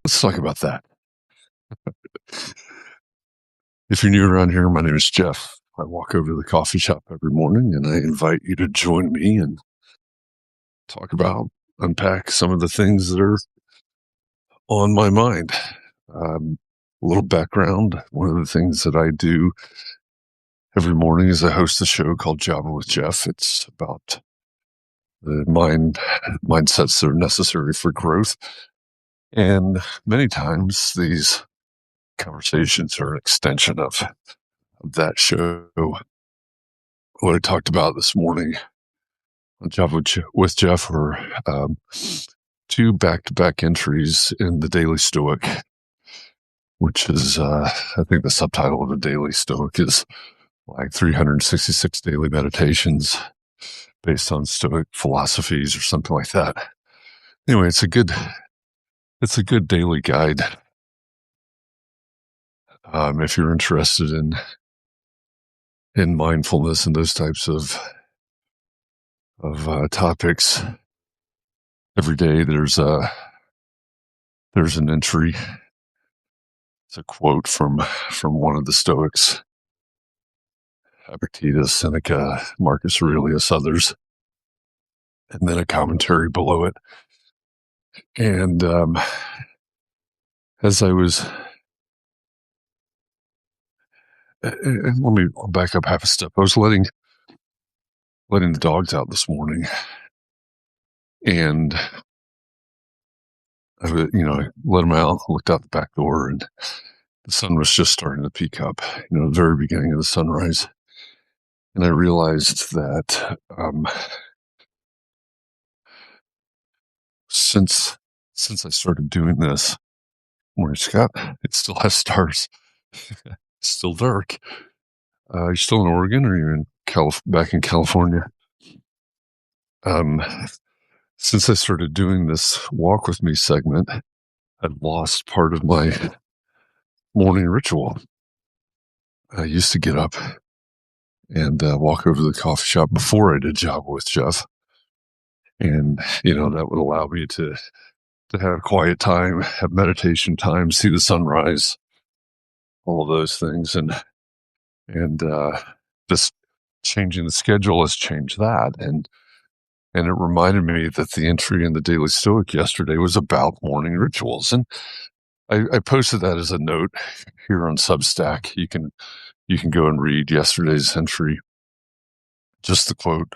Let's talk about that. If you're new around here, my name is Jeff. I walk over to the coffee shop every morning and I invite you to join me and talk about, unpack some of the things that are on my mind. A little background. One of the things that I do every morning is I host a show called Java with Jeff. It's about the mindsets that are necessary for growth. And many times these conversations are an extension of that show. What I talked about this morning on Java with Jeff were two back-to-back entries in the Daily Stoic, which is, I think the subtitle of the Daily Stoic is like 366 daily meditations based on Stoic philosophies or something like that. Anyway, it's a good daily guide. If you're interested in mindfulness and those types of topics, every day there's an entry. It's a quote from one of the Stoics, Epictetus, Seneca, Marcus Aurelius, others, and then a commentary below it. And as I was, I'll back up half a step. I was letting the dogs out this morning, and I let them out, looked out the back door, and the sun was just starting to peek up, the very beginning of the sunrise. And I realized that since I started doing this, morning, Scott, it still has stars. It's still dark. You're still in Oregon, or you're back in California? Since I started doing this walk with me segment, I'd lost part of my morning ritual. I used to get up and walk over to the coffee shop before I did Java with Jeff. And, that would allow me to have quiet time, have meditation time, see the sunrise, all of those things. And just changing the schedule has changed that. And it reminded me that the entry in the Daily Stoic yesterday was about morning rituals. And I posted that as a note here on Substack. You can go and read yesterday's entry. Just the quote,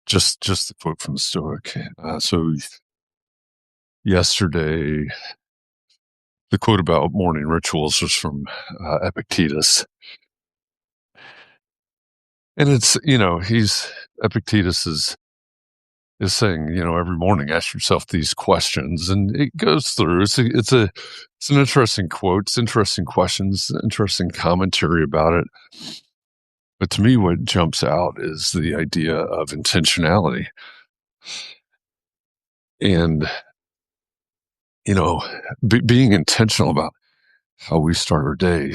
just the quote from the Stoic. So yesterday, the quote about morning rituals was from Epictetus. And it's, Epictetus is saying, every morning ask yourself these questions, and it goes through. It's an interesting quote. It's interesting questions, interesting commentary about it. But to me, what jumps out is the idea of intentionality. And, being intentional about how we start our day.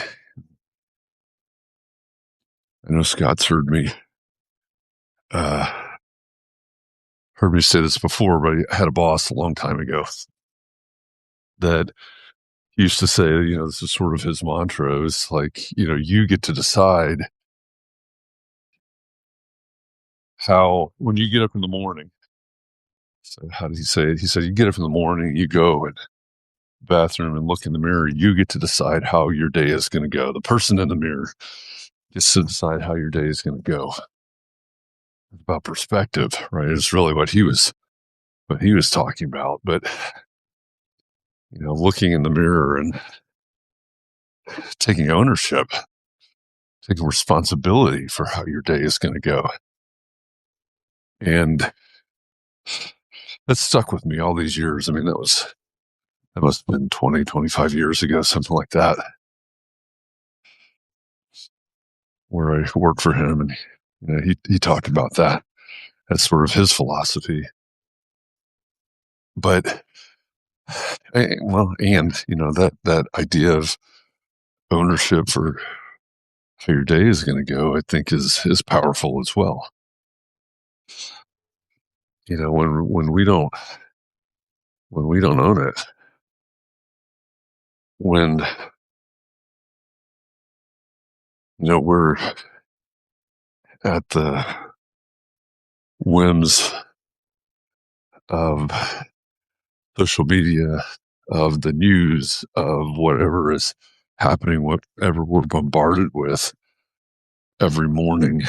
I know Scott's heard me say this before, but I had a boss a long time ago that used to say, this is sort of his mantra. It was like, you get to decide how, when you get up in the morning. So how did he say it? He said, you get up in the morning, you go in the bathroom and look in the mirror. You get to decide how your day is going to go. The person in the mirror gets to decide how your day is going to go. It's about perspective, right? It's really what he was talking about. But, looking in the mirror and taking ownership, taking responsibility for how your day is going to go. And that stuck with me all these years. I mean, that must have been 20, 25 years ago, something like that, where I worked for him, and he talked about that as sort of his philosophy. But, that idea of ownership for how your day is going to go, I think is powerful as well. When we don't own it, when we're at the whims of social media, of the news, of whatever is happening, whatever we're bombarded with every morning,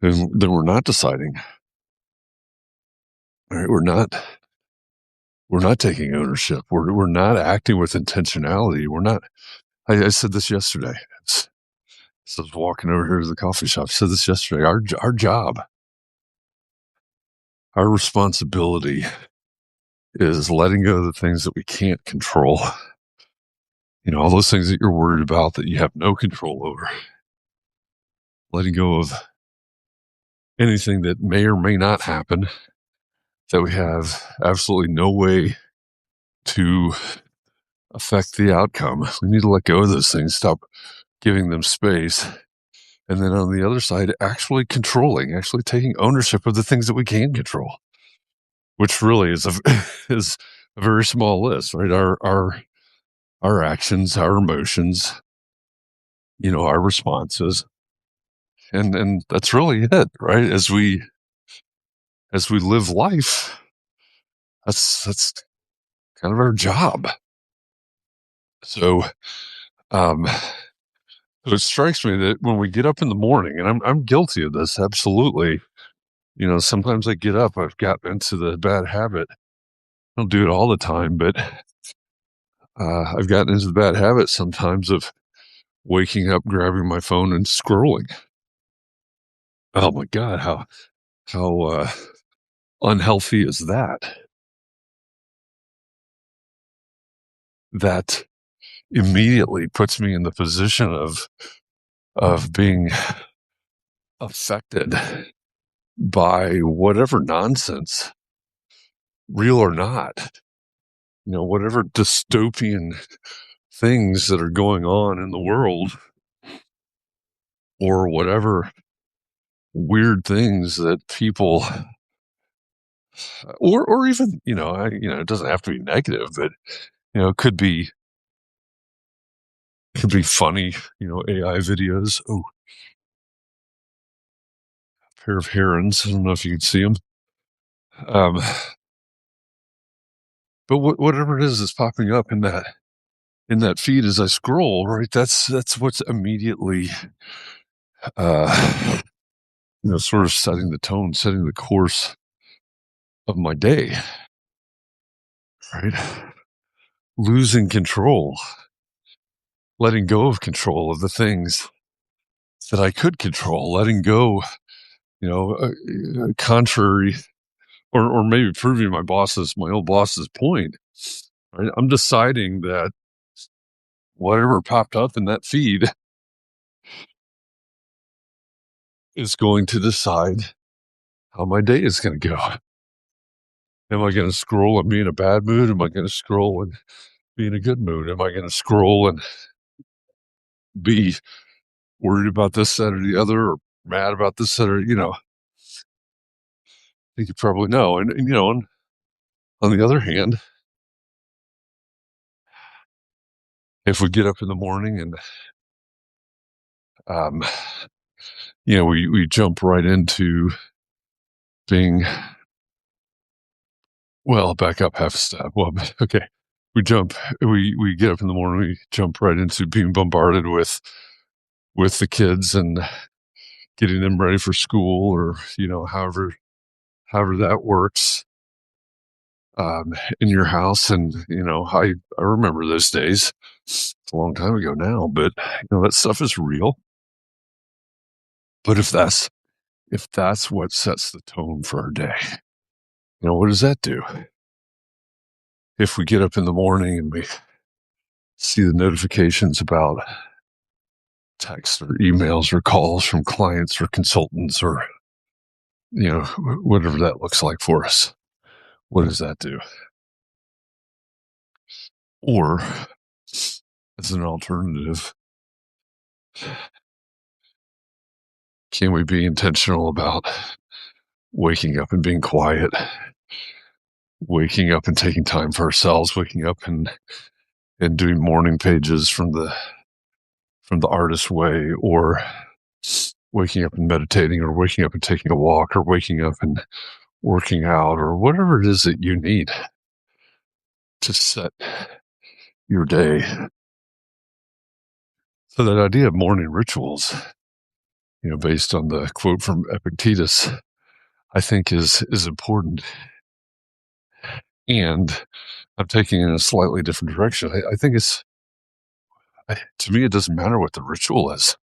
then we're not deciding. Right? We're not taking ownership. We're not acting with intentionality. We're not. I said this yesterday. I was walking over here to the coffee shop. I said this yesterday. Our job, our responsibility is letting go of the things that we can't control. All those things that you're worried about that you have no control over. Letting go of anything that may or may not happen that we have absolutely no way to affect the outcome. We need to let go of those things, stop giving them space. And then on the other side, actually taking ownership of the things that we can control, which really is is a very small list, right? Our actions, our emotions, our responses. And that's really it, right? As we live life, that's kind of our job. So, so it strikes me that when we get up in the morning, and I'm guilty of this, absolutely. Sometimes I get up, I've gotten into the bad habit. I don't do it all the time, but I've gotten into the bad habit sometimes of waking up, grabbing my phone, and scrolling. Oh my God, how unhealthy is that? That immediately puts me in the position of being affected by whatever nonsense, real or not, whatever dystopian things that are going on in the world, or whatever weird things that people, or even, it doesn't have to be negative, but it could be funny, AI videos. Oh, a pair of herons. I don't know if you can see them. But whatever it is that's popping up in that feed as I scroll, right? That's what's immediately, sort of setting the tone, setting the course of my day, right? Losing control, letting go of control of the things that I could control, letting go, contrary, or maybe proving my old boss's point. Right? I'm deciding that whatever popped up in that feed is going to decide how my day is going to go. Am I going to scroll and be in a bad mood? Am I going to scroll and be in a good mood? Am I going to scroll and be worried about this, that, or the other, or mad about this, that, or, I think you probably know. And on the other hand, if we get up in the morning and, we jump right into being, well, back up half a step. Well, okay. We get up in the morning, we jump right into being bombarded with the kids and getting them ready for school, or, however that works, in your house. And, I remember those days. It's a long time ago now, but that stuff is real. But if that's what sets the tone for our day, what does that do? If we get up in the morning and we see the notifications about texts or emails or calls from clients or consultants, or, whatever that looks like for us, what does that do? Or, as an alternative, can we be intentional about waking up and being quiet, waking up and taking time for ourselves, waking up and doing morning pages from the artist way, or waking up and meditating, or waking up and taking a walk, or waking up and working out, or whatever it is that you need to set your day. So that idea of morning rituals, based on the quote from Epictetus, I think is important. And I'm taking it in a slightly different direction. I think to me, it doesn't matter what the ritual is.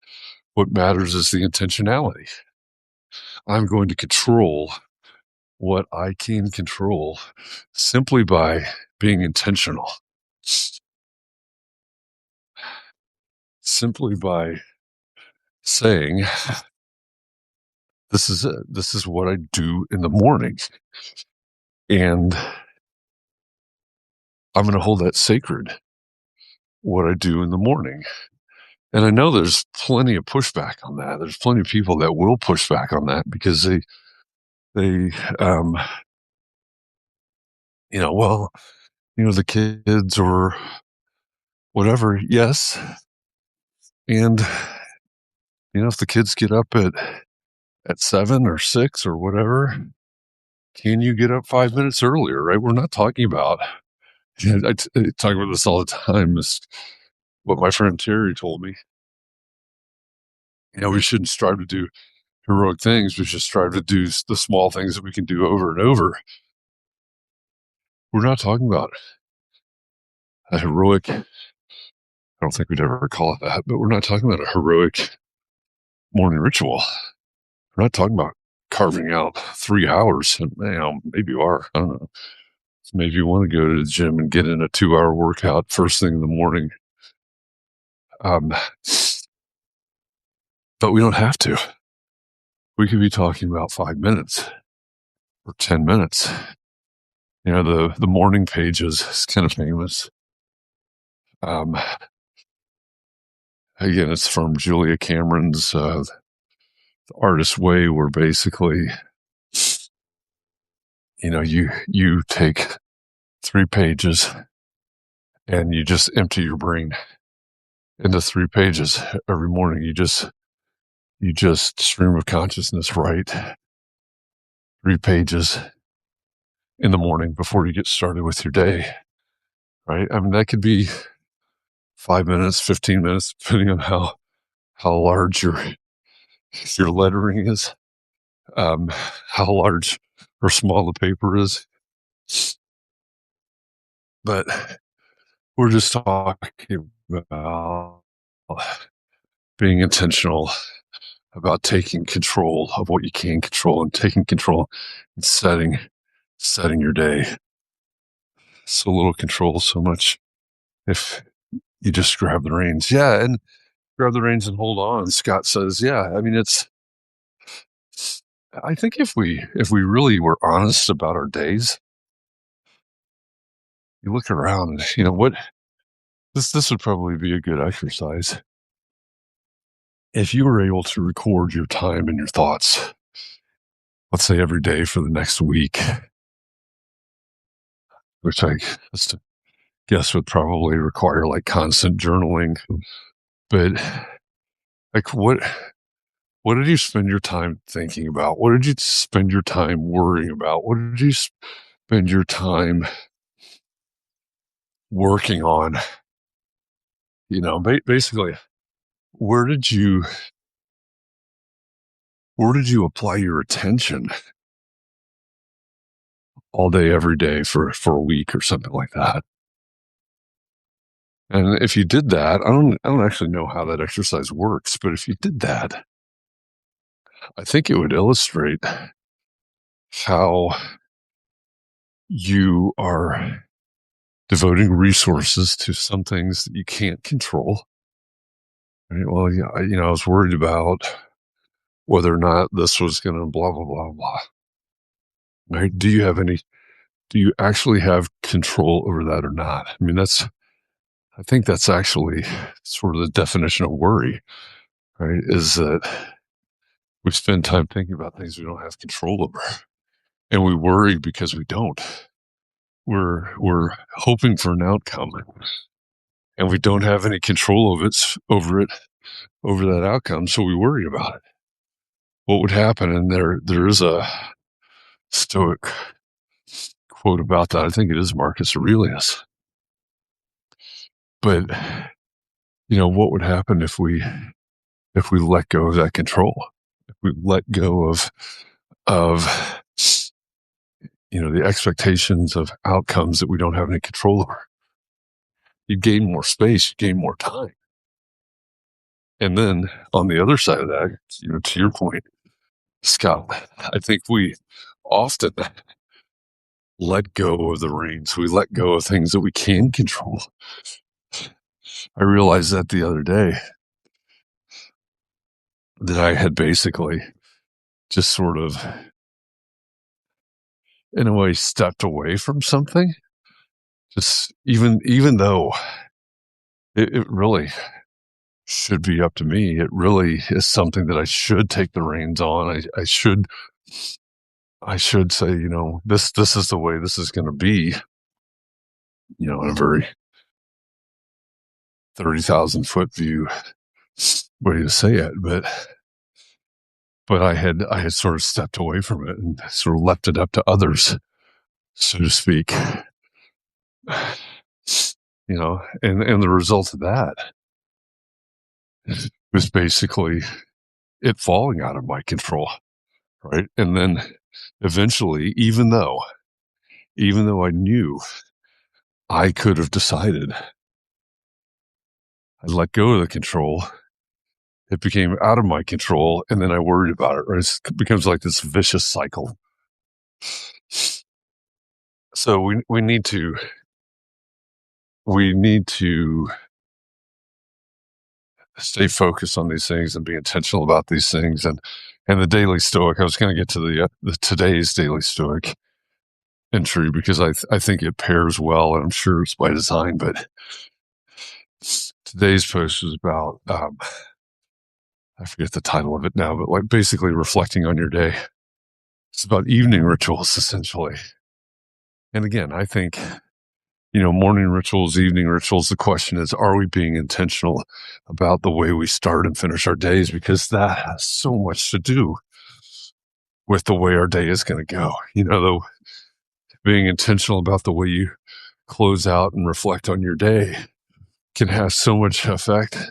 What matters is the intentionality. I'm going to control what I can control simply by being intentional. Simply by saying, this is it. This is what I do in the morning. And I'm going to hold that sacred, what I do in the morning. And I know there's plenty of pushback on that. There's plenty of people that will push back on that because they the kids or whatever. Yes. And, if the kids get up at 7 or 6 or whatever, can you get up 5 minutes earlier, right? We're not talking about, I talk about this all the time. Is what my friend Terry told me. We shouldn't strive to do heroic things. We should strive to do the small things that we can do over and over. We're not talking about a heroic, I don't think we'd ever call it that, but we're not talking about a heroic morning ritual. We're not talking about carving out 3 hours. And, maybe you are. I don't know. So maybe you want to go to the gym and get in a 2-hour workout first thing in the morning. But we don't have to. We could be talking about 5 minutes or 10 minutes. The morning pages is kind of famous. Again, it's from Julia Cameron's The Artist's Way, where basically, you take 3 pages and you just empty your brain into 3 pages every morning. You just stream of consciousness, write 3 pages in the morning before you get started with your day, right? I mean, that could be 5 minutes, 15 minutes, depending on how large your lettering is, how large or small the paper is. But we're just talking about being intentional about taking control of what you can control and taking control and setting your day. So little control, so much if you just grab the reins. Yeah, and grab the reins and hold on. Scott says, yeah, I mean, I think if we really were honest about our days, you look around and, what, this would probably be a good exercise. If you were able to record your time and your thoughts, let's say every day for the next week, which I guess would probably require like constant journaling, but like what did you spend your time thinking about? What did you spend your time worrying about? What did you spend your time working on? Basically, where did you apply your attention all day, every day for a week or something like that? And if you did that, I don't actually know how that exercise works, but if you did that, I think it would illustrate how you are devoting resources to some things that you can't control. Right? Well, yeah, I was worried about whether or not this was going to blah, blah, blah, blah. Right? Do you actually have control over that or not? I mean, I think that's actually sort of the definition of worry, right? Is that We spend time thinking about things we don't have control over, and we worry because we don't. We're hoping for an outcome, and we don't have any control of over that outcome, so we worry about it. What would happen? And there is a Stoic quote about that. I think it is Marcus Aurelius. But what would happen if we let go of that control? If we let go of the expectations of outcomes that we don't have any control over, you gain more space, you gain more time. And then on the other side of that, to your point, Scott, I think we often let go of the reins. We let go of things that we can control. I realized that the other day, that I had basically just sort of, in a way, stepped away from something. Just even though it really should be up to me, it really is something that I should take the reins on. I should say, this is the way this is going to be, in a very 30,000-foot view way to say it, but I had sort of stepped away from it and sort of left it up to others, so to speak. And the result of that was basically it falling out of my control, right? And then eventually, even though I knew I could have decided, I let go of the control. It became out of my control, and then I worried about it, right? It becomes like this vicious cycle. So we need to stay focused on these things and be intentional about these things. And the Daily Stoic, I was going to get to the today's Daily Stoic entry because I think it pairs well, and I'm sure it's by design. But today's post is about I forget the title of it now, but like basically reflecting on your day. It's about evening rituals, essentially. And again, I think morning rituals, evening rituals. The question is, are we being intentional about the way we start and finish our days? Because that has so much to do with the way our day is going to go. Being intentional about the way you close out and reflect on your day can have so much effect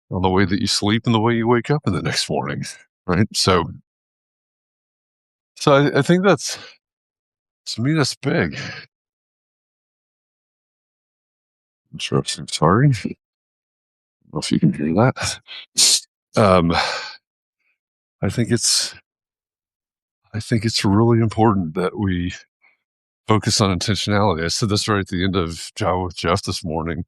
on the way that you sleep and the way you wake up in the next morning, right? So I think to me, that's big. Interesting. Sorry. I don't know if you can hear that. I think it's really important that we focus on intentionality. I said this right at the end of Java with Jeff this morning.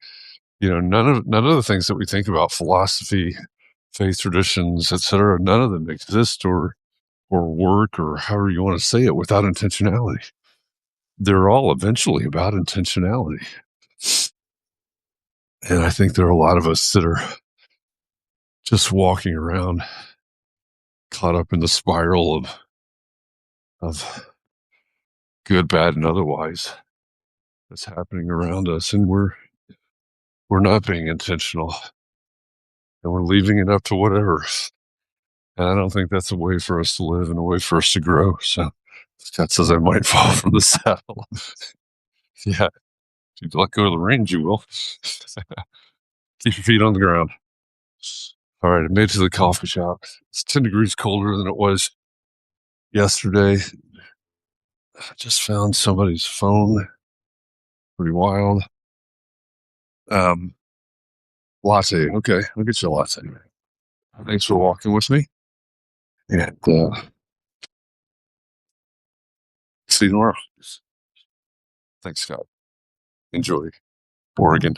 None of the things that we think about, philosophy, faith traditions, etc., none of them exist or work, or however you want to say it, without intentionality. They're all eventually about intentionality. And I think there are a lot of us that are just walking around caught up in the spiral of good, bad, and otherwise that's happening around us, and we're not being intentional, and we're leaving it up to whatever. And I don't think that's a way for us to live and a way for us to grow. So Scott says I might fall from the saddle. Yeah, if you let go of the reins, you will. Keep your feet on the ground. All right, I made it to the coffee shop. It's 10 degrees colder than it was yesterday. I just found somebody's phone. Pretty wild. Latte. Okay, I'll get you a latte. Thanks for walking with me. And see you tomorrow. Thanks, Scott. Enjoy Oregon.